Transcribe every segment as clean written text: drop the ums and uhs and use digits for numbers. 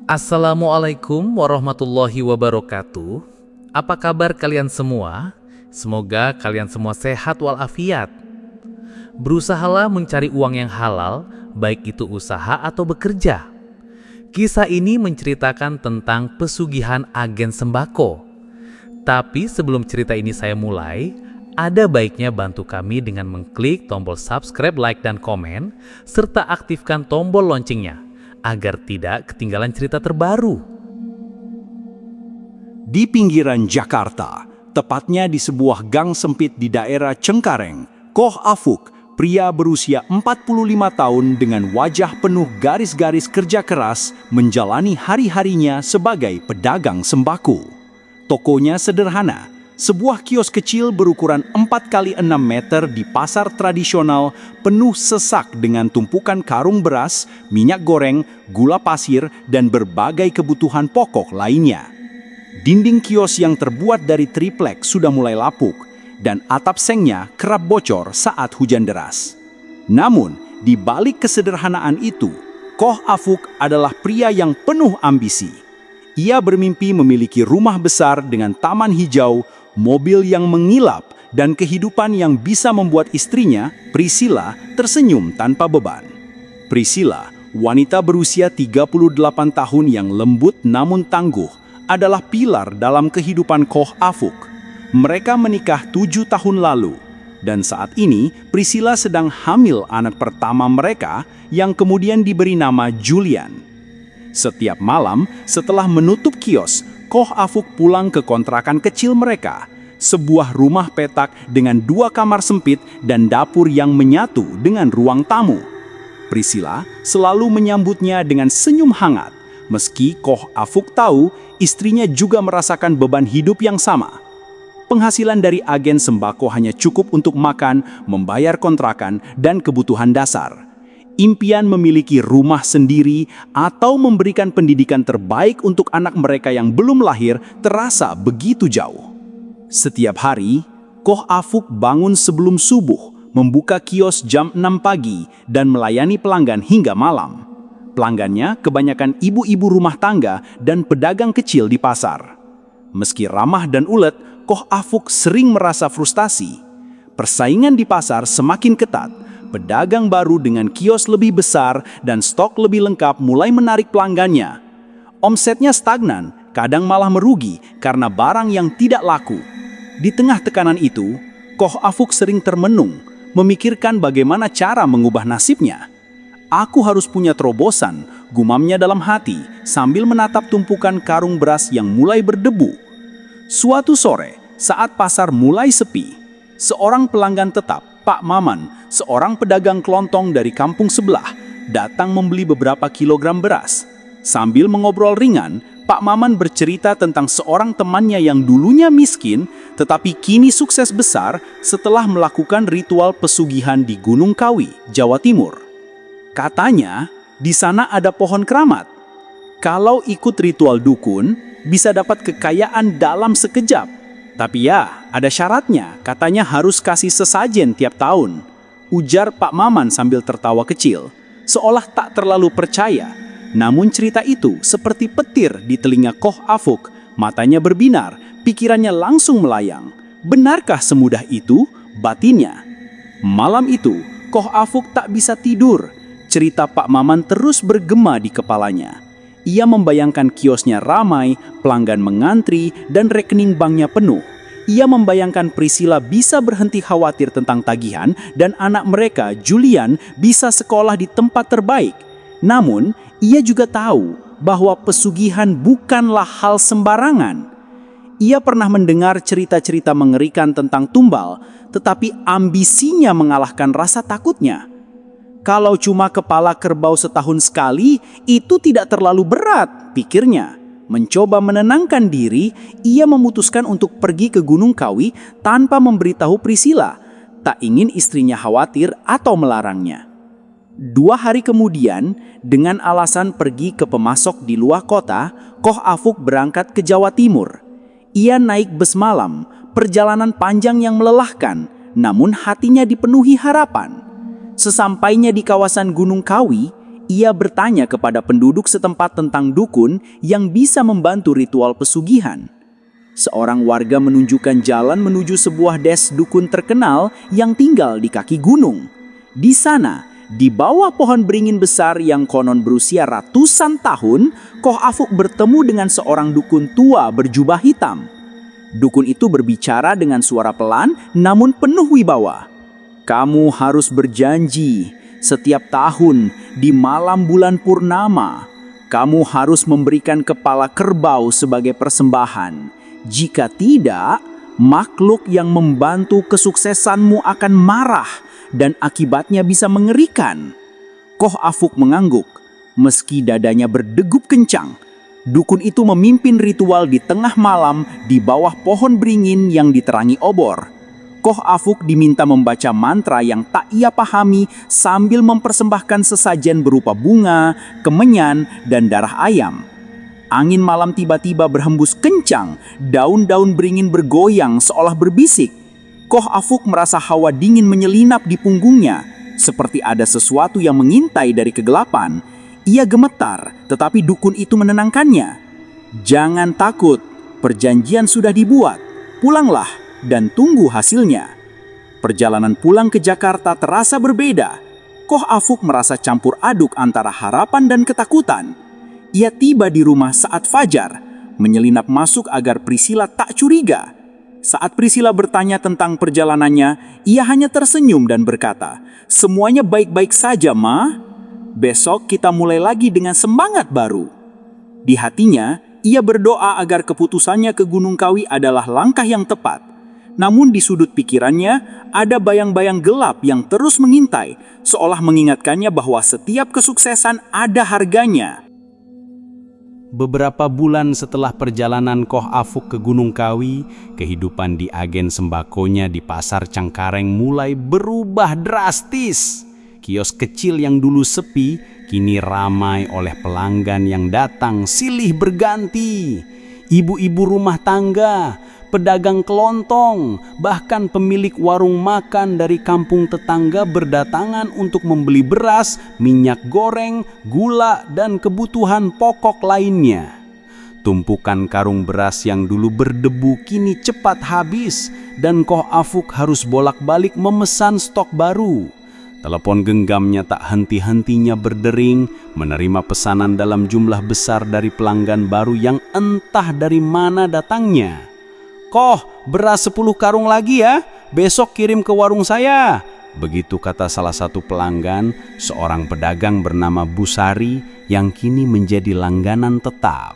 Assalamualaikum warahmatullahi wabarakatuh. Apa kabar kalian semua? Semoga kalian semua sehat walafiat. Berusahalah mencari uang yang halal, baik itu usaha atau bekerja. Kisah ini menceritakan tentang pesugihan agen sembako. Tapi sebelum cerita ini saya mulai, ada baiknya bantu kami dengan mengklik tombol subscribe, like, dan komen, serta aktifkan tombol loncengnya, agar tidak ketinggalan cerita terbaru. Di pinggiran Jakarta, tepatnya di sebuah gang sempit di daerah Cengkareng, Koh Afuk, pria berusia 45 tahun dengan wajah penuh garis-garis kerja keras, menjalani hari-harinya sebagai pedagang sembako. Tokonya sederhana, sebuah kios kecil berukuran 4x6 meter di pasar tradisional penuh sesak dengan tumpukan karung beras, minyak goreng, gula pasir, dan berbagai kebutuhan pokok lainnya. Dinding kios yang terbuat dari triplek sudah mulai lapuk, dan atap sengnya kerap bocor saat hujan deras. Namun, di balik kesederhanaan itu, Koh Afuk adalah pria yang penuh ambisi. Ia bermimpi memiliki rumah besar dengan taman hijau, mobil yang mengilap, dan kehidupan yang bisa membuat istrinya, Priscilla, tersenyum tanpa beban. Priscilla, wanita berusia 38 tahun yang lembut namun tangguh, adalah pilar dalam kehidupan Koh Afuk. Mereka menikah 7 tahun lalu, dan saat ini Priscilla sedang hamil anak pertama mereka yang kemudian diberi nama Julian. Setiap malam, setelah menutup kios, Koh Afuk pulang ke kontrakan kecil mereka, sebuah rumah petak dengan 2 kamar sempit dan dapur yang menyatu dengan ruang tamu. Priscilla selalu menyambutnya dengan senyum hangat, meski Koh Afuk tahu istrinya juga merasakan beban hidup yang sama. Penghasilan dari agen sembako hanya cukup untuk makan, membayar kontrakan, dan kebutuhan dasar. Impian memiliki rumah sendiri atau memberikan pendidikan terbaik untuk anak mereka yang belum lahir terasa begitu jauh. Setiap hari, Koh Afuk bangun sebelum subuh, membuka kios jam 6 pagi, dan melayani pelanggan hingga malam. Pelanggannya kebanyakan ibu-ibu rumah tangga dan pedagang kecil di pasar. Meski ramah dan ulet, Koh Afuk sering merasa frustasi. Persaingan di pasar semakin ketat. Pedagang baru dengan kios lebih besar dan stok lebih lengkap mulai menarik pelanggannya. Omsetnya stagnan, kadang malah merugi karena barang yang tidak laku. Di tengah tekanan itu, Koh Afuk sering termenung, memikirkan bagaimana cara mengubah nasibnya. Aku harus punya terobosan, gumamnya dalam hati sambil menatap tumpukan karung beras yang mulai berdebu. Suatu sore, saat pasar mulai sepi, seorang pelanggan tetap, Pak Maman, seorang pedagang kelontong dari kampung sebelah, datang membeli beberapa kilogram beras. Sambil mengobrol ringan, Pak Maman bercerita tentang seorang temannya yang dulunya miskin, tetapi kini sukses besar setelah melakukan ritual pesugihan di Gunung Kawi, Jawa Timur. Katanya, di sana ada pohon keramat. Kalau ikut ritual dukun, bisa dapat kekayaan dalam sekejap. Tapi ya, ada syaratnya, katanya harus kasih sesajen tiap tahun. Ujar Pak Maman sambil tertawa kecil, seolah tak terlalu percaya. Namun cerita itu seperti petir di telinga Koh Afuk, matanya berbinar, pikirannya langsung melayang. Benarkah semudah itu? Batinnya. Malam itu, Koh Afuk tak bisa tidur. Cerita Pak Maman terus bergema di kepalanya. Ia membayangkan kiosnya ramai, pelanggan mengantri, dan rekening banknya penuh. Ia membayangkan Priscilla bisa berhenti khawatir tentang tagihan dan anak mereka, Julian, bisa sekolah di tempat terbaik. Namun, ia juga tahu bahwa pesugihan bukanlah hal sembarangan. Ia pernah mendengar cerita-cerita mengerikan tentang tumbal, tetapi ambisinya mengalahkan rasa takutnya. Kalau cuma kepala kerbau setahun sekali, itu tidak terlalu berat, pikirnya. Mencoba menenangkan diri, ia memutuskan untuk pergi ke Gunung Kawi tanpa memberitahu Priscilla. Tak ingin istrinya khawatir atau melarangnya. 2 hari kemudian, dengan alasan pergi ke pemasok di luar kota, Koh Afuk berangkat ke Jawa Timur. Ia naik bus malam, perjalanan panjang yang melelahkan, namun hatinya dipenuhi harapan. Sesampainya di kawasan Gunung Kawi, ia bertanya kepada penduduk setempat tentang dukun yang bisa membantu ritual pesugihan. Seorang warga menunjukkan jalan menuju sebuah des dukun terkenal yang tinggal di kaki gunung. Di sana, di bawah pohon beringin besar yang konon berusia ratusan tahun, Koh Afuk bertemu dengan seorang dukun tua berjubah hitam. Dukun itu berbicara dengan suara pelan namun penuh wibawa. "Kamu harus berjanji setiap tahun di malam bulan purnama, kamu harus memberikan kepala kerbau sebagai persembahan. Jika tidak, makhluk yang membantu kesuksesanmu akan marah dan akibatnya bisa mengerikan." Koh Afuk mengangguk, meski dadanya berdegup kencang. Dukun itu memimpin ritual di tengah malam di bawah pohon beringin yang diterangi obor. Koh Afuk diminta membaca mantra yang tak ia pahami sambil mempersembahkan sesajen berupa bunga, kemenyan, dan darah ayam. Angin malam tiba-tiba berhembus kencang, daun-daun beringin bergoyang seolah berbisik. Koh Afuk merasa hawa dingin menyelinap di punggungnya, seperti ada sesuatu yang mengintai dari kegelapan. Ia gemetar, tetapi dukun itu menenangkannya. "Jangan takut, perjanjian sudah dibuat. Pulanglah dan tunggu hasilnya." Perjalanan pulang ke Jakarta terasa berbeda. Koh Afuk merasa campur aduk antara harapan dan ketakutan. Ia tiba di rumah saat fajar, menyelinap masuk agar Priscilla tak curiga. Saat Priscilla bertanya tentang perjalanannya, ia hanya tersenyum dan berkata, "Semuanya baik-baik saja, Ma. Besok kita mulai lagi dengan semangat baru." Di hatinya, ia berdoa agar keputusannya ke Gunung Kawi adalah langkah yang tepat. Namun di sudut pikirannya, ada bayang-bayang gelap yang terus mengintai, seolah mengingatkannya bahwa setiap kesuksesan ada harganya. Beberapa bulan setelah perjalanan Koh Afuk ke Gunung Kawi, kehidupan di agen sembakonya di Pasar Cengkareng mulai berubah drastis. Kios kecil yang dulu sepi, kini ramai oleh pelanggan yang datang silih berganti. Ibu-ibu rumah tangga, pedagang kelontong, bahkan pemilik warung makan dari kampung tetangga berdatangan untuk membeli beras, minyak goreng, gula, dan kebutuhan pokok lainnya. Tumpukan karung beras yang dulu berdebu kini cepat habis dan Koh Afuk harus bolak-balik memesan stok baru. Telepon genggamnya tak henti-hentinya berdering, menerima pesanan dalam jumlah besar dari pelanggan baru yang entah dari mana datangnya. "Koh, beras 10 karung lagi ya, besok kirim ke warung saya." Begitu kata salah satu pelanggan, seorang pedagang bernama Busari yang kini menjadi langganan tetap.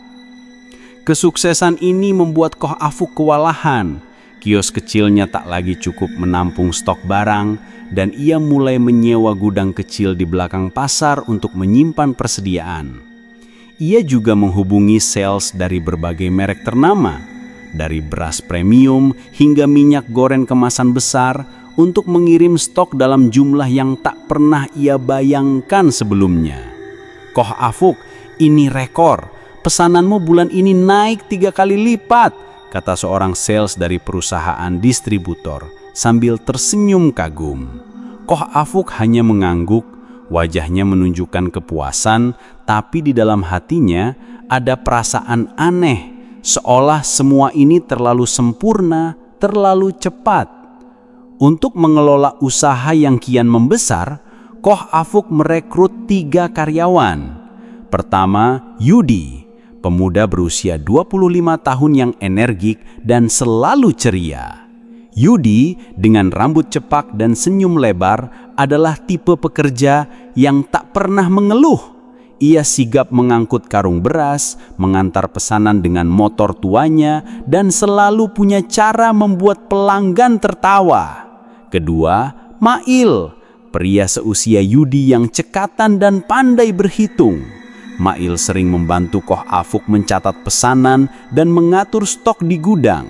Kesuksesan ini membuat Koh Afuk kewalahan. Kios kecilnya tak lagi cukup menampung stok barang dan ia mulai menyewa gudang kecil di belakang pasar untuk menyimpan persediaan. Ia juga menghubungi sales dari berbagai merek ternama, dari beras premium hingga minyak goreng kemasan besar untuk mengirim stok dalam jumlah yang tak pernah ia bayangkan sebelumnya. "Koh Afuk, ini rekor. Pesananmu bulan ini naik 3 kali lipat," kata seorang sales dari perusahaan distributor sambil tersenyum kagum. Koh Afuk hanya mengangguk, wajahnya menunjukkan kepuasan, tapi di dalam hatinya ada perasaan aneh, seolah semua ini terlalu sempurna, terlalu cepat. Untuk mengelola usaha yang kian membesar, Koh Afuk merekrut 3 karyawan. Pertama, Yudi, pemuda berusia 25 tahun yang energik dan selalu ceria. Yudi dengan rambut cepak dan senyum lebar adalah tipe pekerja yang tak pernah mengeluh. Ia sigap mengangkut karung beras, mengantar pesanan dengan motor tuanya, dan selalu punya cara membuat pelanggan tertawa. Kedua, Mail, pria seusia Yudi yang cekatan dan pandai berhitung. Mail sering membantu Koh Afuk mencatat pesanan dan mengatur stok di gudang.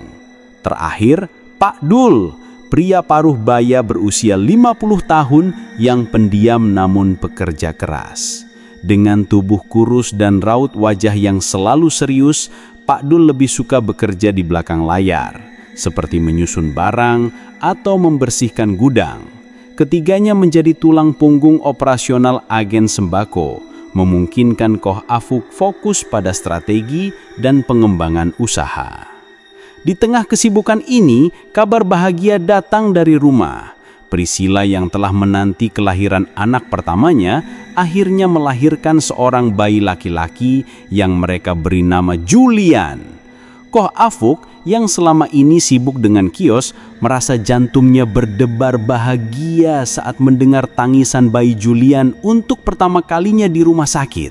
Terakhir, Pak Dul, pria paruh baya berusia 50 tahun yang pendiam namun pekerja keras. Dengan tubuh kurus dan raut wajah yang selalu serius, Pak Dul lebih suka bekerja di belakang layar, seperti menyusun barang atau membersihkan gudang. Ketiganya menjadi tulang punggung operasional agen sembako, memungkinkan Koh Afuk fokus pada strategi dan pengembangan usaha. Di tengah kesibukan ini, kabar bahagia datang dari rumah. Priscilla yang telah menanti kelahiran anak pertamanya akhirnya melahirkan seorang bayi laki-laki yang mereka beri nama Julian. Koh Afuk yang selama ini sibuk dengan kios merasa jantungnya berdebar bahagia saat mendengar tangisan bayi Julian untuk pertama kalinya di rumah sakit.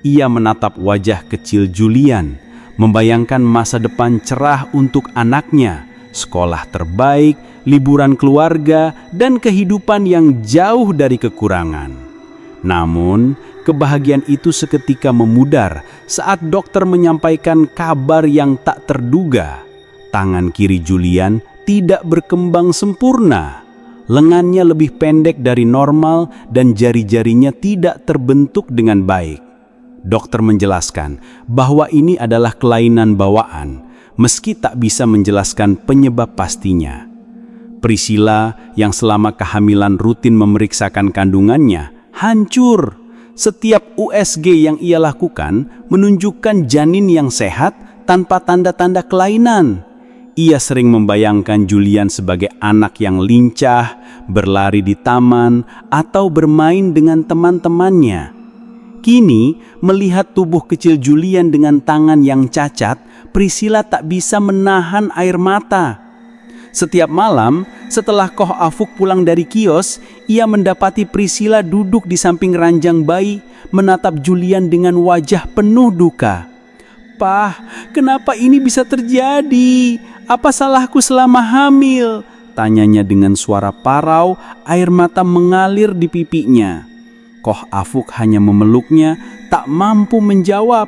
Ia menatap wajah kecil Julian, membayangkan masa depan cerah untuk anaknya, sekolah terbaik, liburan keluarga, dan kehidupan yang jauh dari kekurangan. Namun, kebahagiaan itu seketika memudar saat dokter menyampaikan kabar yang tak terduga. Tangan kiri Julian tidak berkembang sempurna. Lengannya lebih pendek dari normal dan jari-jarinya tidak terbentuk dengan baik. Dokter menjelaskan bahwa ini adalah kelainan bawaan, meski tak bisa menjelaskan penyebab pastinya. Priscilla yang selama kehamilan rutin memeriksakan kandungannya hancur. Setiap USG yang ia lakukan menunjukkan janin yang sehat tanpa tanda-tanda kelainan. Ia sering membayangkan Julian sebagai anak yang lincah, berlari di taman, atau bermain dengan teman-temannya. Kini, melihat tubuh kecil Julian dengan tangan yang cacat, Priscilla tak bisa menahan air mata. Setiap malam, setelah Koh Afuk pulang dari kios, ia mendapati Priscilla duduk di samping ranjang bayi, menatap Julian dengan wajah penuh duka. "Pah, kenapa ini bisa terjadi? Apa salahku selama hamil?" tanyanya dengan suara parau, air mata mengalir di pipinya. Koh Afuk hanya memeluknya, tak mampu menjawab.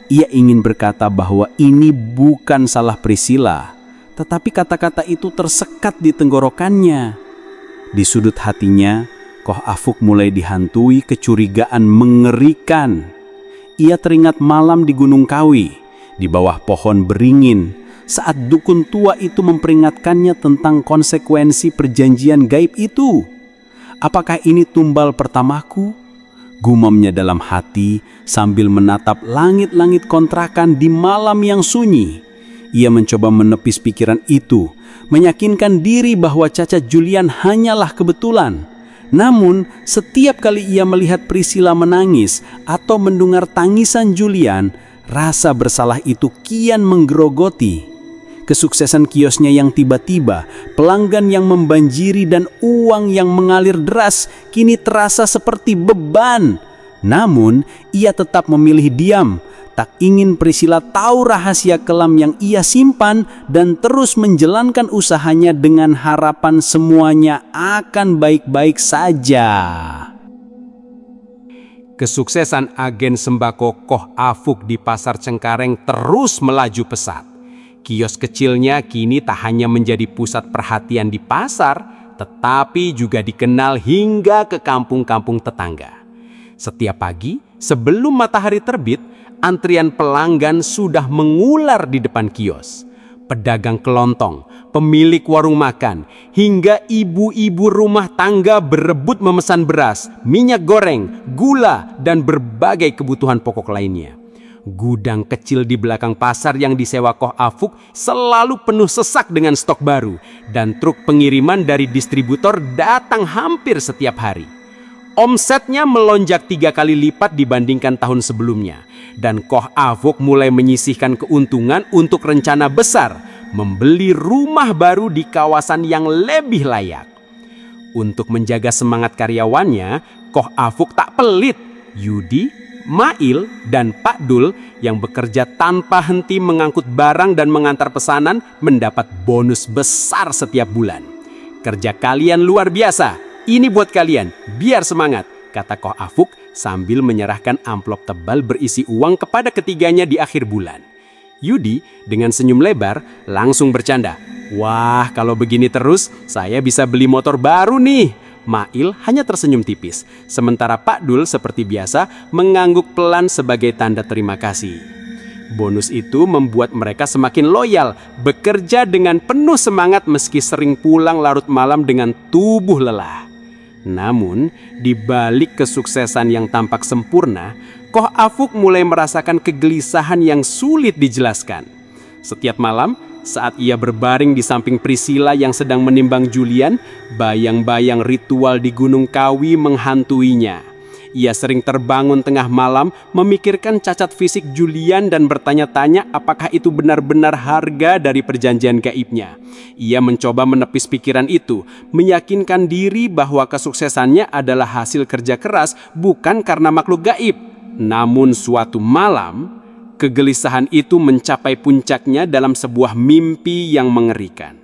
Ia ingin berkata bahwa ini bukan salah Priscilla, tetapi kata-kata itu tersekat di tenggorokannya. Di sudut hatinya, Koh Afuk mulai dihantui kecurigaan mengerikan. Ia teringat malam di Gunung Kawi, di bawah pohon beringin, saat dukun tua itu memperingatkannya tentang konsekuensi perjanjian gaib itu. Apakah ini tumbal pertamaku? Gumamnya dalam hati sambil menatap langit-langit kontrakan di malam yang sunyi. Ia mencoba menepis pikiran itu, meyakinkan diri bahwa cacat Julian hanyalah kebetulan. Namun, setiap kali ia melihat Priscilla menangis atau mendengar tangisan Julian, rasa bersalah itu kian menggerogoti. Kesuksesan kiosnya yang tiba-tiba, pelanggan yang membanjiri dan uang yang mengalir deras kini terasa seperti beban. Namun, ia tetap memilih diam. Tak ingin Priscilla tahu rahasia kelam yang ia simpan dan terus menjalankan usahanya dengan harapan semuanya akan baik-baik saja. Kesuksesan agen sembako Koh Afuk di Pasar Cengkareng terus melaju pesat. Kios kecilnya kini tak hanya menjadi pusat perhatian di pasar, tetapi juga dikenal hingga ke kampung-kampung tetangga. Setiap pagi, sebelum matahari terbit, antrian pelanggan sudah mengular di depan kios. Pedagang kelontong, pemilik warung makan, hingga ibu-ibu rumah tangga berebut memesan beras, minyak goreng, gula, dan berbagai kebutuhan pokok lainnya. Gudang kecil di belakang pasar yang disewa Koh Afuk selalu penuh sesak dengan stok baru, dan truk pengiriman dari distributor datang hampir setiap hari. Omsetnya melonjak 3 kali lipat dibandingkan tahun sebelumnya, dan Koh Afuk mulai menyisihkan keuntungan untuk rencana besar, membeli rumah baru di kawasan yang lebih layak. Untuk menjaga semangat karyawannya, Koh Afuk tak pelit. Yudi, Mail, dan Pak Dul yang bekerja tanpa henti mengangkut barang dan mengantar pesanan mendapat bonus besar setiap bulan. "Kerja kalian luar biasa. Ini buat kalian, biar semangat," kata Koh Afuk sambil menyerahkan amplop tebal berisi uang kepada ketiganya di akhir bulan. Yudi dengan senyum lebar langsung bercanda, "Wah, kalau begini terus saya bisa beli motor baru nih." Mail hanya tersenyum tipis, sementara Pak Dul seperti biasa mengangguk pelan sebagai tanda terima kasih. Bonus itu membuat mereka semakin loyal, bekerja dengan penuh semangat meski sering pulang larut malam dengan tubuh lelah. Namun, di balik kesuksesan yang tampak sempurna, Koh Afuk mulai merasakan kegelisahan yang sulit dijelaskan. Setiap malam, saat ia berbaring di samping Priscilla yang sedang menimbang Julian, bayang-bayang ritual di Gunung Kawi menghantuinya. Ia sering terbangun tengah malam, memikirkan cacat fisik Julian dan bertanya-tanya apakah itu benar-benar harga dari perjanjian gaibnya. Ia mencoba menepis pikiran itu, meyakinkan diri bahwa kesuksesannya adalah hasil kerja keras, bukan karena makhluk gaib. Namun suatu malam, kegelisahan itu mencapai puncaknya dalam sebuah mimpi yang mengerikan.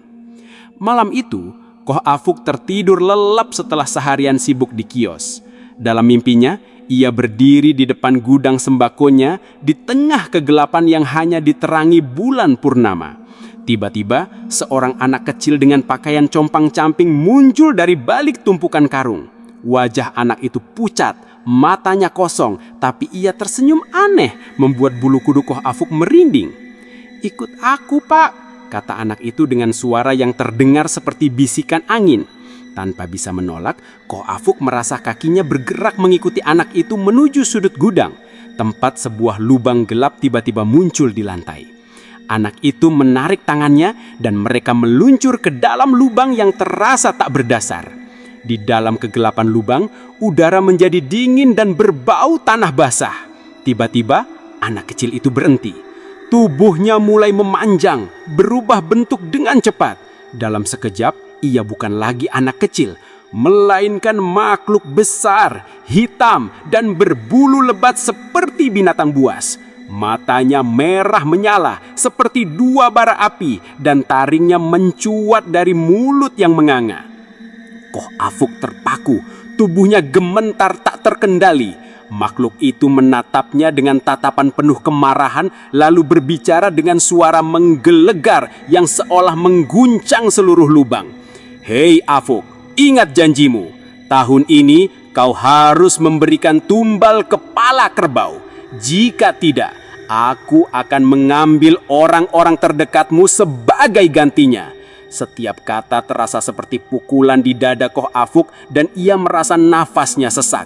Malam itu, Koh Afuk tertidur lelap setelah seharian sibuk di kios. Dalam mimpinya, ia berdiri di depan gudang sembakonya di tengah kegelapan yang hanya diterangi bulan purnama. Tiba-tiba, seorang anak kecil dengan pakaian compang-camping muncul dari balik tumpukan karung. Wajah anak itu pucat, matanya kosong, tapi ia tersenyum aneh, membuat bulu kuduk Koh Afuk merinding. "Ikut aku, Pak," kata anak itu dengan suara yang terdengar seperti bisikan angin. Tanpa bisa menolak, Koh Afuk merasa kakinya bergerak mengikuti anak itu menuju sudut gudang, tempat sebuah lubang gelap tiba-tiba muncul di lantai. Anak itu menarik tangannya dan mereka meluncur ke dalam lubang yang terasa tak berdasar. Di dalam kegelapan lubang, udara menjadi dingin dan berbau tanah basah. Tiba-tiba, anak kecil itu berhenti. Tubuhnya mulai memanjang, berubah bentuk dengan cepat. Dalam sekejap, ia bukan lagi anak kecil, melainkan makhluk besar, hitam, dan berbulu lebat seperti binatang buas. Matanya merah menyala seperti dua bara api dan taringnya mencuat dari mulut yang menganga. Koh Afuk terpaku, tubuhnya gemetar tak terkendali. Makhluk itu menatapnya dengan tatapan penuh kemarahan, lalu berbicara dengan suara menggelegar yang seolah mengguncang seluruh lubang. "Hei Afuk, ingat janjimu. Tahun ini kau harus memberikan tumbal kepala kerbau. Jika tidak, aku akan mengambil orang-orang terdekatmu sebagai gantinya." Setiap kata terasa seperti pukulan di dada Koh Afuk dan ia merasa nafasnya sesak.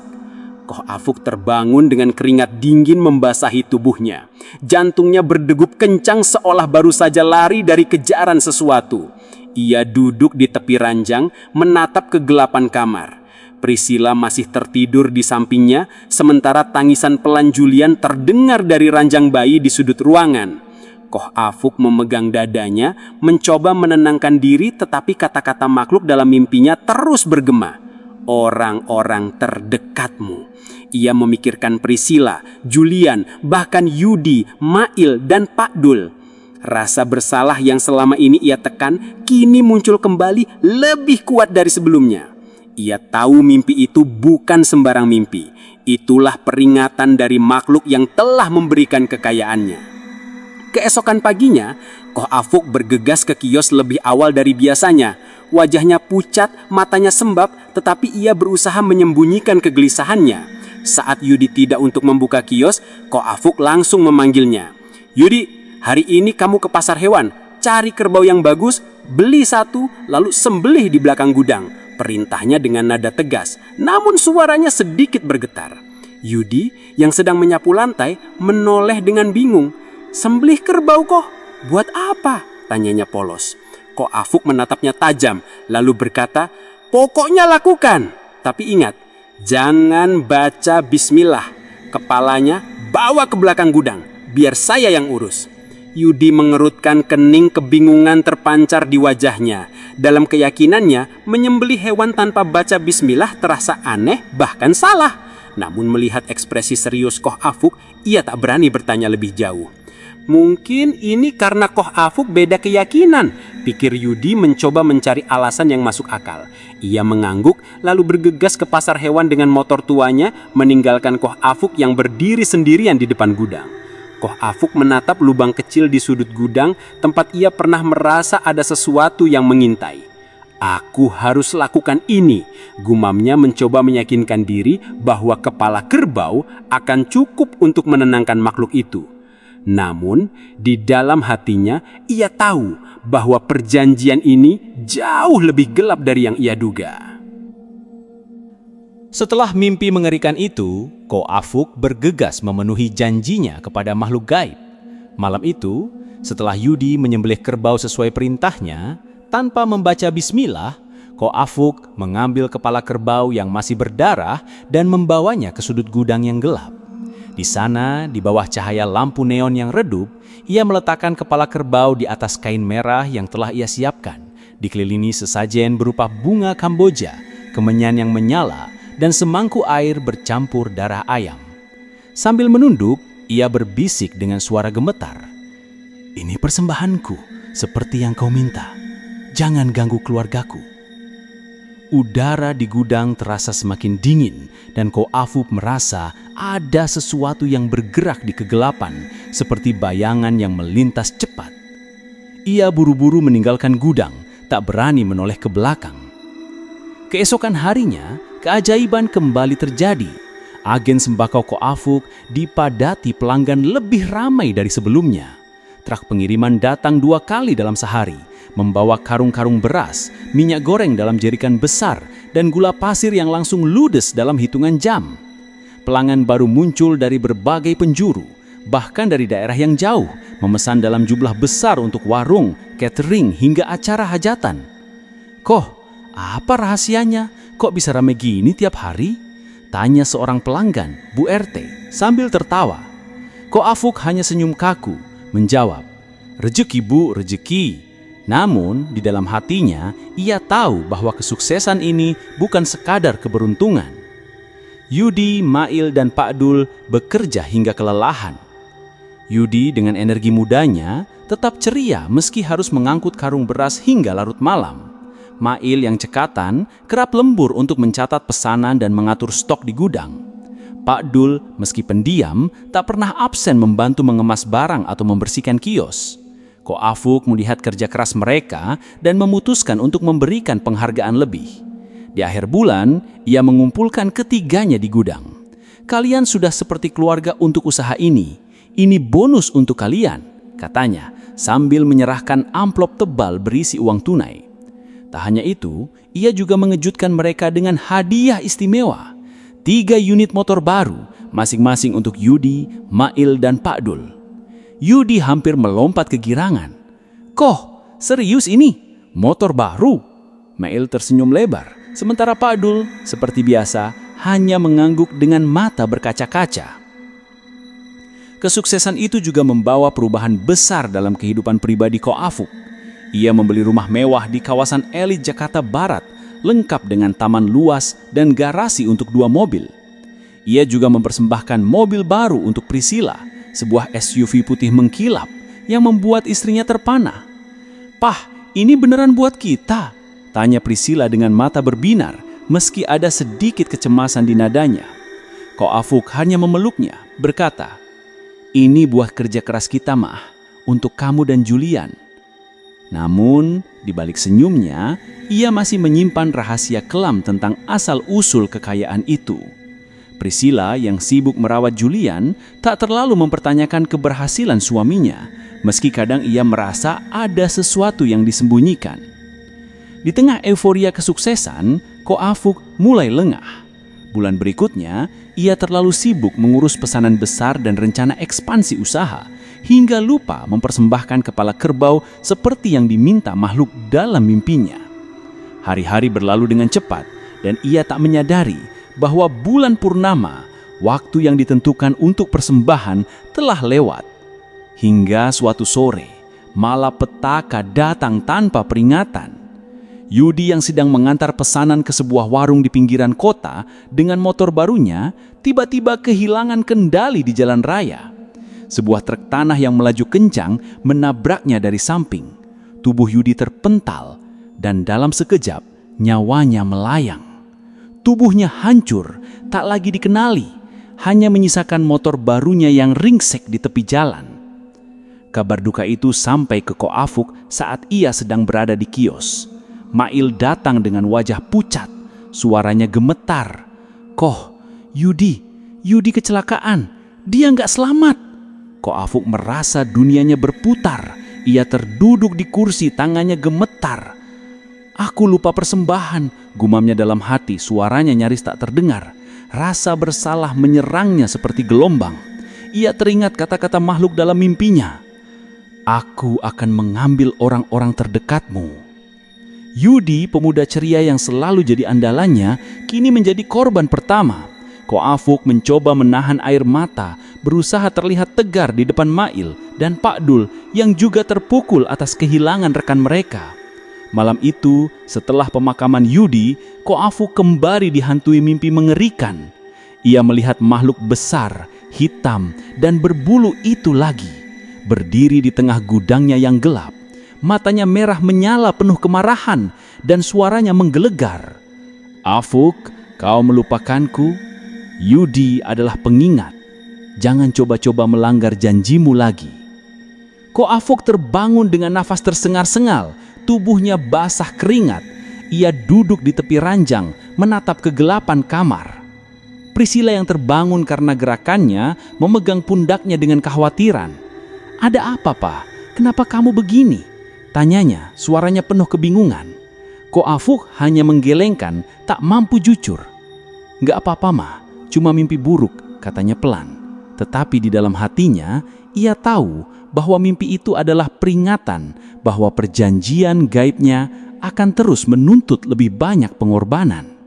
Koh Afuk terbangun dengan keringat dingin membasahi tubuhnya. Jantungnya berdegup kencang seolah baru saja lari dari kejaran sesuatu. Ia duduk di tepi ranjang, menatap kegelapan kamar. Priscilla masih tertidur di sampingnya, sementara tangisan pelan Julian terdengar dari ranjang bayi di sudut ruangan. Koh Afuk memegang dadanya, mencoba menenangkan diri, tetapi kata-kata makhluk dalam mimpinya terus bergema. "Orang-orang terdekatmu." Ia memikirkan Priscilla, Julian, bahkan Yudi, Mail, dan Pak Dul. Rasa bersalah yang selama ini ia tekan kini muncul kembali lebih kuat dari sebelumnya. Ia tahu mimpi itu bukan sembarang mimpi. Itulah peringatan dari makhluk yang telah memberikan kekayaannya. Keesokan paginya, Koh Afuk bergegas ke kios lebih awal dari biasanya. Wajahnya pucat, matanya sembab, tetapi ia berusaha menyembunyikan kegelisahannya. Saat Yudi tidak untuk membuka kios, Koh Afuk langsung memanggilnya. "Yudi, hari ini kamu ke pasar hewan, cari kerbau yang bagus, beli satu, lalu sembelih di belakang gudang," perintahnya dengan nada tegas, namun suaranya sedikit bergetar. Yudi yang sedang menyapu lantai menoleh dengan bingung. "Sembelih kerbau Koh? Buat apa?" tanyanya polos. Koh Afuk menatapnya tajam, lalu berkata, "Pokoknya lakukan. Tapi ingat, jangan baca bismillah. Kepalanya bawa ke belakang gudang, biar saya yang urus." Yudi mengerutkan kening, kebingungan terpancar di wajahnya. Dalam keyakinannya, menyembelih hewan tanpa baca bismillah terasa aneh, bahkan salah. Namun melihat ekspresi serius Koh Afuk, ia tak berani bertanya lebih jauh. "Mungkin ini karena Koh Afuk beda keyakinan," pikir Yudi mencoba mencari alasan yang masuk akal. Ia mengangguk lalu bergegas ke pasar hewan dengan motor tuanya, meninggalkan Koh Afuk yang berdiri sendirian di depan gudang. Koh Afuk menatap lubang kecil di sudut gudang, tempat ia pernah merasa ada sesuatu yang mengintai. "Aku harus lakukan ini," gumamnya mencoba meyakinkan diri bahwa kepala kerbau akan cukup untuk menenangkan makhluk itu. Namun, di dalam hatinya ia tahu bahwa perjanjian ini jauh lebih gelap dari yang ia duga. Setelah mimpi mengerikan itu, Ko Afuk bergegas memenuhi janjinya kepada makhluk gaib. Malam itu, setelah Yudi menyembelih kerbau sesuai perintahnya, tanpa membaca bismillah, Ko Afuk mengambil kepala kerbau yang masih berdarah dan membawanya ke sudut gudang yang gelap. Di sana, di bawah cahaya lampu neon yang redup, ia meletakkan kepala kerbau di atas kain merah yang telah ia siapkan, dikelilingi sesajen berupa bunga Kamboja, kemenyan yang menyala, dan semangkuk air bercampur darah ayam. Sambil menunduk, ia berbisik dengan suara gemetar. "Ini persembahanku, seperti yang kau minta. Jangan ganggu keluargaku." Udara di gudang terasa semakin dingin, dan Ko Afuk merasa ada sesuatu yang bergerak di kegelapan, seperti bayangan yang melintas cepat. Ia buru-buru meninggalkan gudang, tak berani menoleh ke belakang. Keesokan harinya, keajaiban kembali terjadi. Agen sembako Ko Afuk dipadati pelanggan lebih ramai dari sebelumnya. Truk pengiriman datang 2 kali dalam sehari, membawa karung-karung beras, minyak goreng dalam jerikan besar, dan gula pasir yang langsung ludes dalam hitungan jam. Pelanggan baru muncul dari berbagai penjuru, bahkan dari daerah yang jauh, memesan dalam jumlah besar untuk warung, catering, hingga acara hajatan. "Koh, apa rahasianya? Kok bisa ramai gini tiap hari?" tanya seorang pelanggan, Bu RT, sambil tertawa. Ko Afuk hanya senyum kaku, menjawab, "Rezeki Bu, rezeki." Namun, di dalam hatinya, ia tahu bahwa kesuksesan ini bukan sekadar keberuntungan. Yudi, Mail, dan Pak Dul bekerja hingga kelelahan. Yudi dengan energi mudanya tetap ceria meski harus mengangkut karung beras hingga larut malam. Mail yang cekatan kerap lembur untuk mencatat pesanan dan mengatur stok di gudang. Pak Dul meski pendiam tak pernah absen membantu mengemas barang atau membersihkan kios. Ko Afuk melihat kerja keras mereka dan memutuskan untuk memberikan penghargaan lebih. Di akhir bulan, ia mengumpulkan ketiganya di gudang. "Kalian sudah seperti keluarga untuk usaha ini. Ini bonus untuk kalian," katanya, sambil menyerahkan amplop tebal berisi uang tunai. Tak hanya itu, ia juga mengejutkan mereka dengan hadiah istimewa. 3 unit motor baru, masing-masing untuk Yudi, Mail, dan Pak Dul. Yudi hampir melompat kegirangan. "Koh, serius ini? Motor baru?" Mail tersenyum lebar, sementara Pak Dul, seperti biasa, hanya mengangguk dengan mata berkaca-kaca. Kesuksesan itu juga membawa perubahan besar dalam kehidupan pribadi Ko Afuk. Ia membeli rumah mewah di kawasan elit Jakarta Barat, lengkap dengan taman luas dan garasi untuk 2 mobil. Ia juga mempersembahkan mobil baru untuk Priscilla, sebuah SUV putih mengkilap yang membuat istrinya terpana. "Pah, ini beneran buat kita?" tanya Priscilla dengan mata berbinar, meski ada sedikit kecemasan di nadanya. Ko Afuk hanya memeluknya, berkata, "Ini buah kerja keras kita, Mah, untuk kamu dan Julian." Namun, di balik senyumnya, ia masih menyimpan rahasia kelam tentang asal-usul kekayaan itu. Priscilla yang sibuk merawat Julian tak terlalu mempertanyakan keberhasilan suaminya, meski kadang ia merasa ada sesuatu yang disembunyikan. Di tengah euforia kesuksesan, Ko Afuk mulai lengah. Bulan berikutnya, ia terlalu sibuk mengurus pesanan besar dan rencana ekspansi usaha, hingga lupa mempersembahkan kepala kerbau seperti yang diminta makhluk dalam mimpinya. Hari-hari berlalu dengan cepat, dan ia tak menyadari bahwa bulan purnama, waktu yang ditentukan untuk persembahan, telah lewat. Hingga suatu sore, malapetaka datang tanpa peringatan. Yudi yang sedang mengantar pesanan ke sebuah warung di pinggiran kota dengan motor barunya, tiba-tiba kehilangan kendali di jalan raya. Sebuah truk tanah yang melaju kencang menabraknya dari samping. Tubuh Yudi terpental dan dalam sekejap nyawanya melayang. Tubuhnya hancur, tak lagi dikenali, hanya menyisakan motor barunya yang ringsek di tepi jalan. Kabar duka itu sampai ke Ko Afuk saat ia sedang berada di kios. Mail datang dengan wajah pucat, suaranya gemetar. "Koh, Yudi kecelakaan, dia nggak selamat." Ko Afuk merasa dunianya berputar. Ia terduduk di kursi, tangannya gemetar. Aku lupa persembahan, gumamnya dalam hati, suaranya nyaris tak terdengar. Rasa bersalah menyerangnya seperti gelombang. Ia teringat kata-kata makhluk dalam mimpinya. Aku akan mengambil orang-orang terdekatmu. Yudi, pemuda ceria yang selalu jadi andalannya, kini menjadi korban pertama. Ko Afuk mencoba menahan air mata, berusaha terlihat tegar di depan Mail dan Pak Dul yang juga terpukul atas kehilangan rekan mereka. Malam itu, setelah pemakaman Yudi, Ko Afuk kembali dihantui mimpi mengerikan. Ia melihat makhluk besar, hitam, dan berbulu itu lagi, berdiri di tengah gudangnya yang gelap. Matanya merah menyala penuh kemarahan, dan suaranya menggelegar. Afuk, kau melupakanku? Yudi adalah pengingat. Jangan coba-coba melanggar janjimu lagi. Ko Afuk terbangun dengan nafas tersengal-sengal, tubuhnya basah keringat. Ia duduk di tepi ranjang, menatap kegelapan kamar. Priscilla yang terbangun karena gerakannya memegang pundaknya dengan kekhawatiran. Ada apa, Pak? Kenapa kamu begini? Tanyanya, suaranya penuh kebingungan. Ko Afuk hanya menggelengkan, tak mampu jujur. Nggak apa-apa, Ma. Cuma mimpi buruk, katanya pelan. Tetapi di dalam hatinya, ia tahu bahwa mimpi itu adalah peringatan bahwa perjanjian gaibnya akan terus menuntut lebih banyak pengorbanan.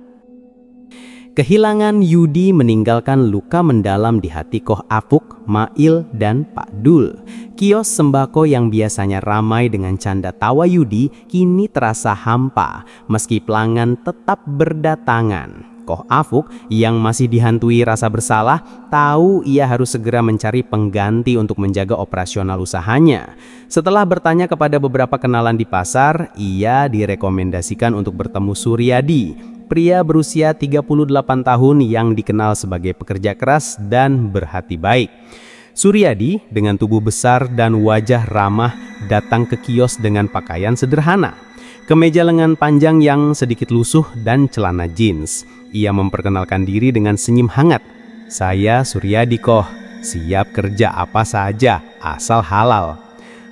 Kehilangan Yudi meninggalkan luka mendalam di hati Koh Afuk, Mail, dan Pak Dul. Kios sembako yang biasanya ramai dengan canda tawa Yudi kini terasa hampa meski pelanggan tetap berdatangan. Koh Afuk yang masih dihantui rasa bersalah tahu ia harus segera mencari pengganti untuk menjaga operasional usahanya. Setelah bertanya kepada beberapa kenalan di pasar, ia direkomendasikan untuk bertemu Suryadi, pria berusia 38 tahun yang dikenal sebagai pekerja keras dan berhati baik. Suryadi dengan tubuh besar dan wajah ramah datang ke kios dengan pakaian sederhana. Kemeja lengan panjang yang sedikit lusuh dan celana jeans. Ia memperkenalkan diri dengan senyum hangat. Saya Suryadi Koh, siap kerja apa saja, asal halal.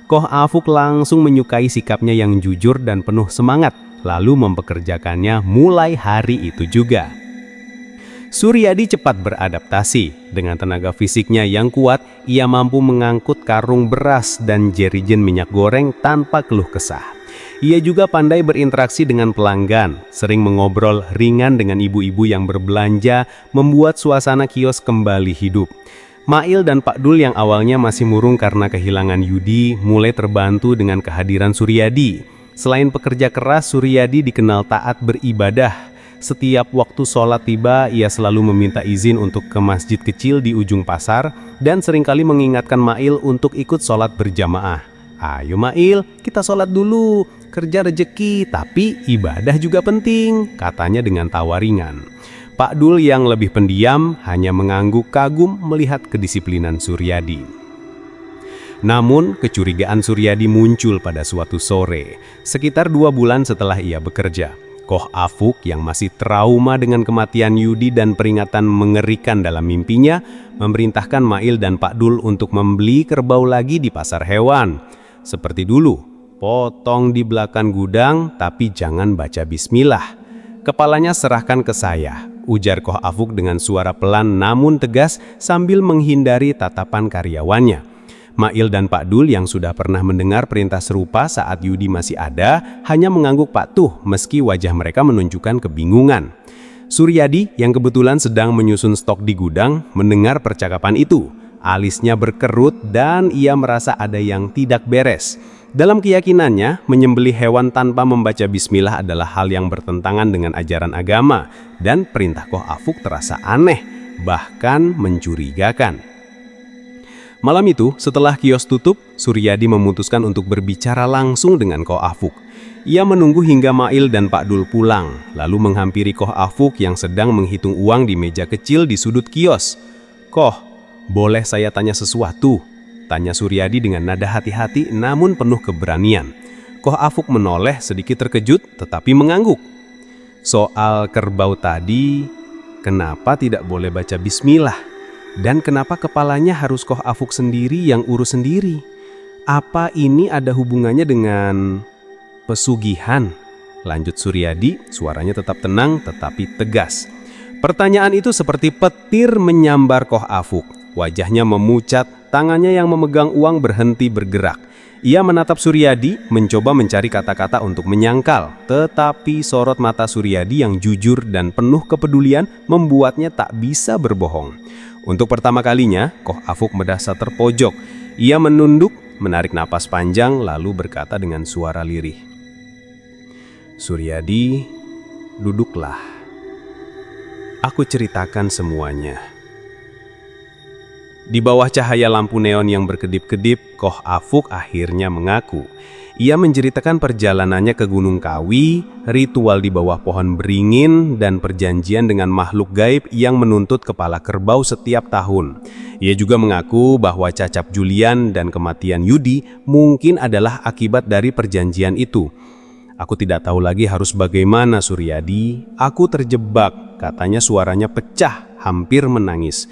Koh Afuk langsung menyukai sikapnya yang jujur dan penuh semangat, lalu mempekerjakannya mulai hari itu juga. Suryadi cepat beradaptasi. Dengan tenaga fisiknya yang kuat, ia mampu mengangkut karung beras dan jerigen minyak goreng tanpa keluh kesah. Ia juga pandai berinteraksi dengan pelanggan, sering mengobrol ringan dengan ibu-ibu yang berbelanja, membuat suasana kios kembali hidup. Mail dan Pak Dul yang awalnya masih murung karena kehilangan Yudi, mulai terbantu dengan kehadiran Suryadi. Selain pekerja keras, Suryadi dikenal taat beribadah. Setiap waktu sholat tiba, ia selalu meminta izin untuk ke masjid kecil di ujung pasar dan seringkali mengingatkan Mail untuk ikut sholat berjamaah. Ayo Mail, kita sholat dulu. Kerja rejeki, tapi ibadah juga penting, katanya dengan tawa ringan. Pak Dul yang lebih pendiam hanya mengangguk kagum melihat kedisiplinan Suryadi. Namun, kecurigaan Suryadi muncul pada suatu sore, sekitar 2 bulan setelah ia bekerja. Koh Afuk yang masih trauma dengan kematian Yudi dan peringatan mengerikan dalam mimpinya, memerintahkan Mail dan Pak Dul untuk membeli kerbau lagi di pasar hewan. Seperti dulu, potong di belakang gudang, tapi jangan baca bismillah. Kepalanya serahkan ke saya, ujar Koh Afuk dengan suara pelan namun tegas sambil menghindari tatapan karyawannya. Mail dan Pak Dul yang sudah pernah mendengar perintah serupa saat Yudi masih ada, hanya mengangguk patuh meski wajah mereka menunjukkan kebingungan. Suryadi yang kebetulan sedang menyusun stok di gudang, mendengar percakapan itu. Alisnya berkerut dan ia merasa ada yang tidak beres. Dalam keyakinannya, menyembelih hewan tanpa membaca bismillah adalah hal yang bertentangan dengan ajaran agama, dan perintah Koh Afuk terasa aneh, bahkan mencurigakan. Malam itu, setelah kios tutup, Suryadi memutuskan untuk berbicara langsung dengan Koh Afuk. Ia menunggu hingga Mail dan Pak Dul pulang, lalu menghampiri Koh Afuk yang sedang menghitung uang di meja kecil di sudut kios. "Koh, boleh saya tanya sesuatu?" tanya Suryadi dengan nada hati-hati namun penuh keberanian. Koh Afuk menoleh sedikit terkejut tetapi mengangguk. "Soal kerbau tadi, kenapa tidak boleh baca bismillah? Dan kenapa kepalanya harus Koh Afuk sendiri yang urus sendiri? Apa ini ada hubungannya dengan pesugihan?" lanjut Suryadi, suaranya tetap tenang tetapi tegas. Pertanyaan itu seperti petir menyambar Koh Afuk. Wajahnya memucat, tangannya yang memegang uang berhenti bergerak. Ia menatap Suryadi, mencoba mencari kata-kata untuk menyangkal. Tetapi sorot mata Suryadi yang jujur dan penuh kepedulian membuatnya tak bisa berbohong. Untuk pertama kalinya, Koh Afuk merasa terpojok. Ia menunduk, menarik napas panjang, lalu berkata dengan suara lirih, "Suryadi, duduklah. Aku ceritakan semuanya." Di bawah cahaya lampu neon yang berkedip-kedip, Koh Afuk akhirnya mengaku. Ia menceritakan perjalanannya ke Gunung Kawi, ritual di bawah pohon beringin, dan perjanjian dengan makhluk gaib yang menuntut kepala kerbau setiap tahun. Ia juga mengaku bahwa cacap Julian dan kematian Yudi mungkin adalah akibat dari perjanjian itu. "Aku tidak tahu lagi harus bagaimana, Suryadi. Aku terjebak," katanya, suaranya pecah, hampir menangis.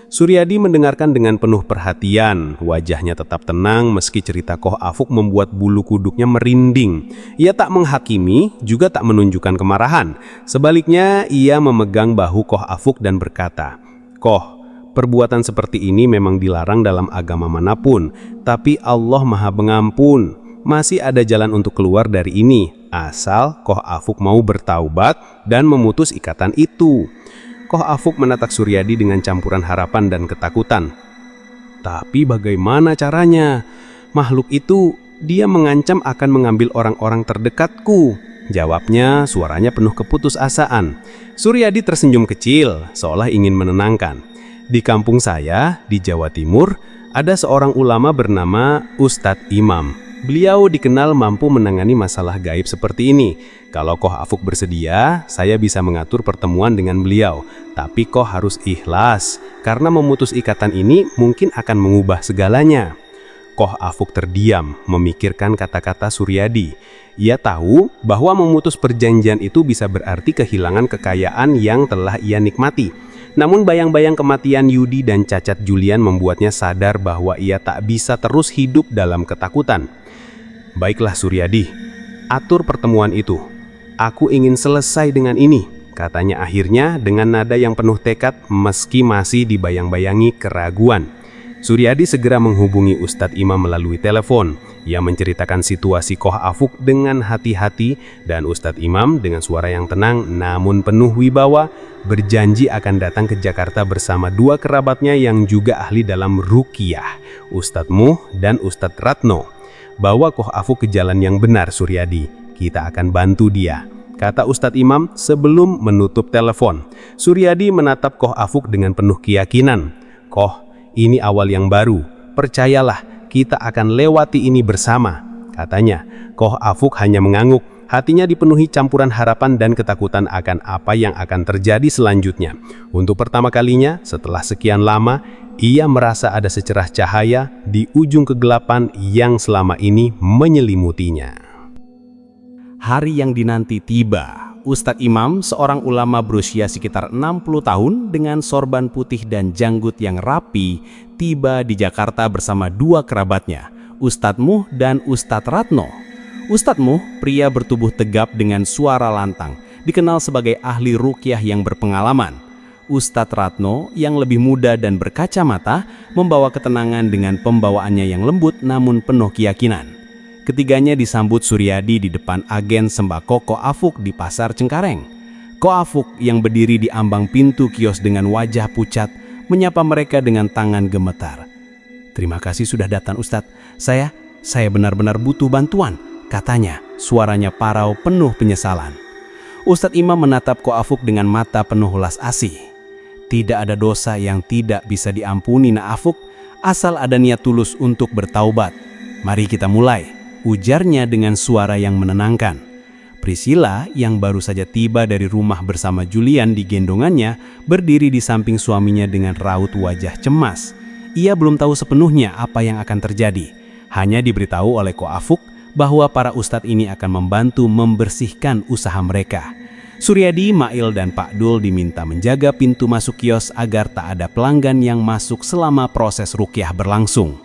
Suryadi mendengarkan dengan penuh perhatian. Wajahnya tetap tenang meski cerita Koh Afuk membuat bulu kuduknya merinding. Ia tak menghakimi, juga tak menunjukkan kemarahan. Sebaliknya, ia memegang bahu Koh Afuk dan berkata, "Koh, perbuatan seperti ini memang dilarang dalam agama manapun, tapi Allah Maha Pengampun. Masih ada jalan untuk keluar dari ini, asal Koh Afuk mau bertaubat dan memutus ikatan itu." Koh Afuk menatap Suryadi dengan campuran harapan dan ketakutan. "Tapi bagaimana caranya? Makhluk itu, dia mengancam akan mengambil orang-orang terdekatku," jawabnya, suaranya penuh keputusasaan. Suryadi tersenyum kecil, seolah ingin menenangkan. "Di kampung saya, di Jawa Timur, ada seorang ulama bernama Ustadz Imam. Beliau dikenal mampu menangani masalah gaib seperti ini. Kalau Koh Afuk bersedia, saya bisa mengatur pertemuan dengan beliau. Tapi Koh harus ikhlas, karena memutus ikatan ini mungkin akan mengubah segalanya." Koh Afuk terdiam, memikirkan kata-kata Suryadi. Ia tahu bahwa memutus perjanjian itu bisa berarti kehilangan kekayaan yang telah ia nikmati. Namun bayang-bayang kematian Yudi dan cacat Julian membuatnya sadar bahwa ia tak bisa terus hidup dalam ketakutan. "Baiklah Suryadi, atur pertemuan itu. Aku ingin selesai dengan ini," katanya akhirnya dengan nada yang penuh tekad meski masih dibayang-bayangi keraguan. Suryadi segera menghubungi Ustadz Imam melalui telepon. Ia menceritakan situasi Koh Afuk dengan hati-hati, dan Ustadz Imam dengan suara yang tenang namun penuh wibawa berjanji akan datang ke Jakarta bersama dua kerabatnya yang juga ahli dalam ruqyah, Ustadz Muh dan Ustadz Ratno. "Bawa Koh Afuk ke jalan yang benar, Suryadi. Kita akan bantu dia," kata Ustadz Imam sebelum menutup telepon. Suryadi menatap Koh Afuk dengan penuh keyakinan. "Koh, ini awal yang baru. Percayalah, kita akan lewati ini bersama," katanya. Koh Afuk hanya mengangguk. Hatinya dipenuhi campuran harapan dan ketakutan akan apa yang akan terjadi selanjutnya. Untuk pertama kalinya, setelah sekian lama, ia merasa ada secerah cahaya di ujung kegelapan yang selama ini menyelimutinya. Hari yang dinanti tiba. Ustadz Imam, seorang ulama berusia sekitar 60 tahun dengan sorban putih dan janggut yang rapi, tiba di Jakarta bersama dua kerabatnya, Ustadz Muh dan Ustadz Ratno. Ustadz Muh, pria bertubuh tegap dengan suara lantang, dikenal sebagai ahli ruqyah yang berpengalaman. Ustadz Ratno, yang lebih muda dan berkacamata, membawa ketenangan dengan pembawaannya yang lembut namun penuh keyakinan. Ketiganya disambut Suryadi di depan agen sembako Koh Afuk di Pasar Cengkareng. Koh Afuk yang berdiri di ambang pintu kios dengan wajah pucat, menyapa mereka dengan tangan gemetar. "Terima kasih sudah datang, Ustadz. Saya benar-benar butuh bantuan," katanya, suaranya parau penuh penyesalan. Ustadz Imam menatap Koh Afuk dengan mata penuh welas asih. "Tidak ada dosa yang tidak bisa diampuni, Nak Afuk, asal ada niat tulus untuk bertaubat. Mari kita mulai," ujarnya dengan suara yang menenangkan. Priscilla, yang baru saja tiba dari rumah bersama Julian di gendongannya, berdiri di samping suaminya dengan raut wajah cemas. Ia belum tahu sepenuhnya apa yang akan terjadi. Hanya diberitahu oleh Koh Afuk bahwa para ustadz ini akan membantu membersihkan usaha mereka. Suryadi, Mail, dan Pak Dul diminta menjaga pintu masuk kios agar tak ada pelanggan yang masuk selama proses ruqyah berlangsung.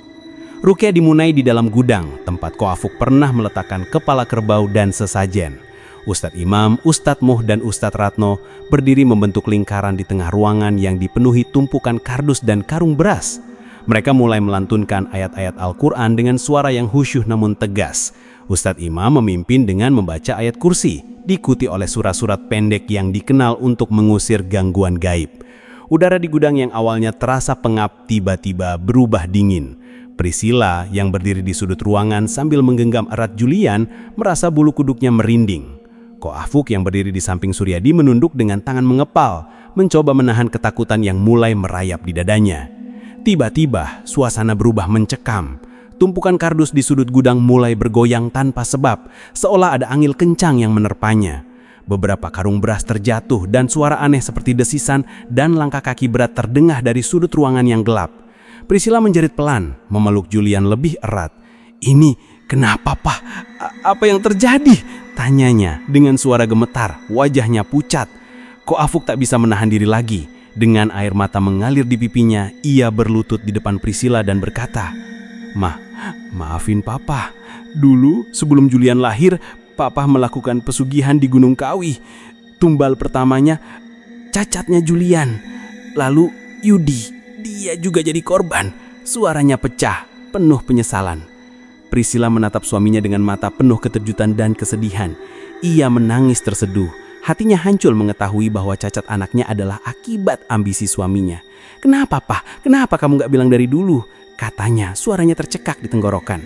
Ruqyah dimulai di dalam gudang, tempat Koh Afuk pernah meletakkan kepala kerbau dan sesajen. Ustadz Imam, Ustadz Muh, dan Ustadz Ratno berdiri membentuk lingkaran di tengah ruangan yang dipenuhi tumpukan kardus dan karung beras. Mereka mulai melantunkan ayat-ayat Al-Quran dengan suara yang khusyuk namun tegas. Ustadz Imam memimpin dengan membaca ayat kursi, diikuti oleh surat-surat pendek yang dikenal untuk mengusir gangguan gaib. Udara di gudang yang awalnya terasa pengap tiba-tiba berubah dingin. Priscilla yang berdiri di sudut ruangan sambil menggenggam erat Julian merasa bulu kuduknya merinding. Ko Afuk yang berdiri di samping Suryadi menunduk dengan tangan mengepal, mencoba menahan ketakutan yang mulai merayap di dadanya. Tiba-tiba suasana berubah mencekam. Tumpukan kardus di sudut gudang mulai bergoyang tanpa sebab, seolah ada angin kencang yang menerpanya. Beberapa karung beras terjatuh dan suara aneh seperti desisan dan langkah kaki berat terdengar dari sudut ruangan yang gelap. Priscilla menjerit pelan, memeluk Julian lebih erat. "Ini kenapa, Pak? Apa yang terjadi?" tanyanya dengan suara gemetar, wajahnya pucat. Ko Afuk tak bisa menahan diri lagi. Dengan air mata mengalir di pipinya, ia berlutut di depan Priscilla dan berkata, Maafin Papa. Dulu sebelum Julian lahir, Papa melakukan pesugihan di Gunung Kawi. Tumbal pertamanya cacatnya Julian. Lalu Yudi, dia juga jadi korban." Suaranya pecah, penuh penyesalan. Priscilla menatap suaminya dengan mata penuh keterjutan dan kesedihan. Ia menangis terseduh. Hatinya hancur mengetahui bahwa cacat anaknya adalah akibat ambisi suaminya. "Kenapa, Pak? Kenapa kamu gak bilang dari dulu?" katanya, suaranya tercekak di tenggorokan.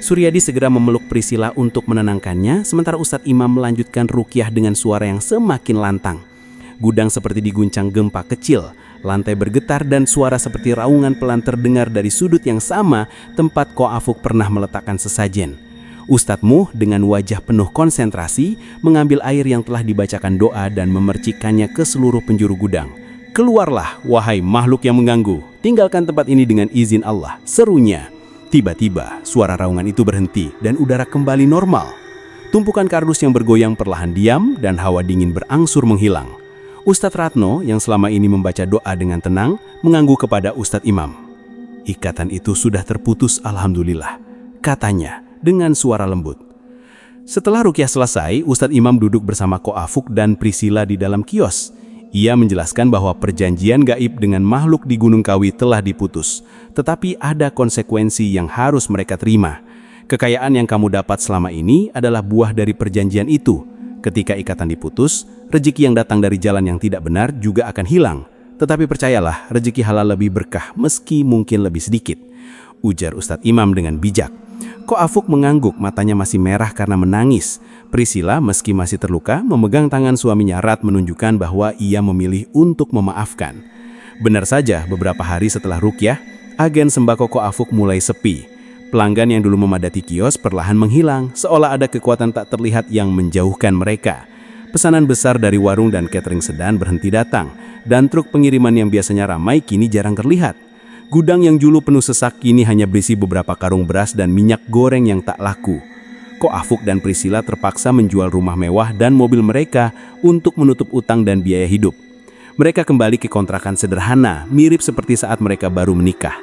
Suryadi segera memeluk Priscilla untuk menenangkannya, sementara Ustadz Imam melanjutkan ruqyah dengan suara yang semakin lantang. Gudang seperti diguncang gempa kecil, lantai bergetar dan suara seperti raungan pelan terdengar dari sudut yang sama tempat Ko Afuk pernah meletakkan sesajen. Ustadz Muh dengan wajah penuh konsentrasi mengambil air yang telah dibacakan doa dan memercikannya ke seluruh penjuru gudang. "Keluarlah, wahai makhluk yang mengganggu. Tinggalkan tempat ini dengan izin Allah," serunya. Tiba-tiba, suara raungan itu berhenti dan udara kembali normal. Tumpukan kardus yang bergoyang perlahan diam dan hawa dingin berangsur menghilang. Ustadz Ratno yang selama ini membaca doa dengan tenang mengangguk kepada Ustadz Imam. "Ikatan itu sudah terputus, alhamdulillah," katanya dengan suara lembut. Setelah ruqyah selesai, Ustadz Imam duduk bersama Ko Afuk dan Priscilla di dalam kios. Ia menjelaskan bahwa perjanjian gaib dengan makhluk di Gunung Kawi telah diputus, tetapi ada konsekuensi yang harus mereka terima. Kekayaan yang kamu dapat selama ini adalah buah dari perjanjian itu. Ketika ikatan diputus, rezeki yang datang dari jalan yang tidak benar juga akan hilang. Tetapi percayalah, rezeki halal lebih berkah meski mungkin lebih sedikit, ujar Ustadz Imam dengan bijak. Ko Afuk mengangguk, matanya masih merah karena menangis. Priscilla meski masih terluka, memegang tangan suaminya erat menunjukkan bahwa ia memilih untuk memaafkan. Benar saja, beberapa hari setelah ruqyah, agen sembako Ko Afuk mulai sepi. Pelanggan yang dulu memadati kios perlahan menghilang, seolah ada kekuatan tak terlihat yang menjauhkan mereka. Pesanan besar dari warung dan catering sedan berhenti datang, dan truk pengiriman yang biasanya ramai kini jarang terlihat. Gudang yang dulu penuh sesak kini hanya berisi beberapa karung beras dan minyak goreng yang tak laku. Ko Afuk dan Priscilla terpaksa menjual rumah mewah dan mobil mereka untuk menutup utang dan biaya hidup. Mereka kembali ke kontrakan sederhana, mirip seperti saat mereka baru menikah.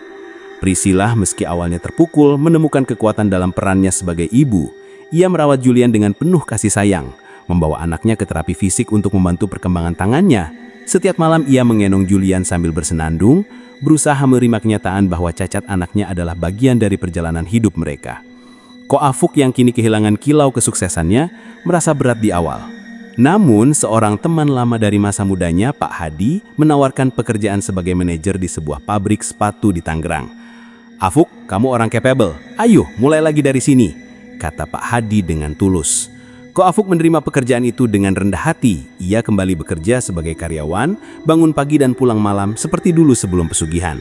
Priscilla meski awalnya terpukul menemukan kekuatan dalam perannya sebagai ibu. Ia merawat Julian dengan penuh kasih sayang, membawa anaknya ke terapi fisik untuk membantu perkembangan tangannya. Setiap malam ia menggendong Julian sambil bersenandung, berusaha menerima kenyataan bahwa cacat anaknya adalah bagian dari perjalanan hidup mereka. Ko Afuk yang kini kehilangan kilau kesuksesannya merasa berat di awal. Namun, seorang teman lama dari masa mudanya, Pak Hadi, menawarkan pekerjaan sebagai manajer di sebuah pabrik sepatu di Tangerang. "Afuk, kamu orang capable. Ayo, mulai lagi dari sini," kata Pak Hadi dengan tulus. Ko Afuk menerima pekerjaan itu dengan rendah hati. Ia kembali bekerja sebagai karyawan, bangun pagi dan pulang malam seperti dulu sebelum pesugihan.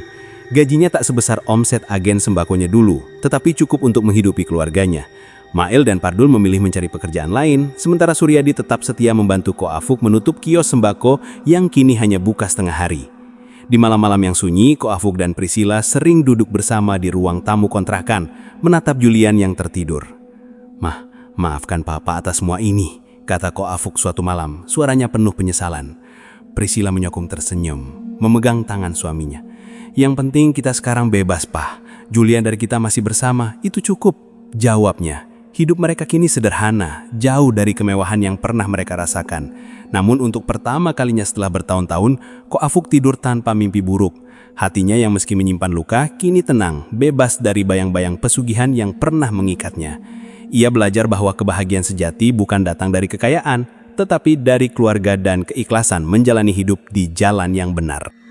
Gajinya tak sebesar omset agen sembakonya dulu, tetapi cukup untuk menghidupi keluarganya. Mail dan Pardul memilih mencari pekerjaan lain, sementara Suryadi tetap setia membantu Ko Afuk menutup kios sembako yang kini hanya buka setengah hari. Di malam-malam yang sunyi, Ko Afuk dan Priscilla sering duduk bersama di ruang tamu kontrakan, menatap Julian yang tertidur. Maafkan Papa atas semua ini," kata Ko Afuk suatu malam, suaranya penuh penyesalan. Priscilla menyokong tersenyum, memegang tangan suaminya. "Yang penting kita sekarang bebas, Pak. Julian dari kita masih bersama, itu cukup," jawabnya. Hidup mereka kini sederhana, jauh dari kemewahan yang pernah mereka rasakan. Namun untuk pertama kalinya setelah bertahun-tahun, Ko Afuk tidur tanpa mimpi buruk. Hatinya yang meski menyimpan luka, kini tenang, bebas dari bayang-bayang pesugihan yang pernah mengikatnya. Ia belajar bahwa kebahagiaan sejati bukan datang dari kekayaan, tetapi dari keluarga dan keikhlasan menjalani hidup di jalan yang benar.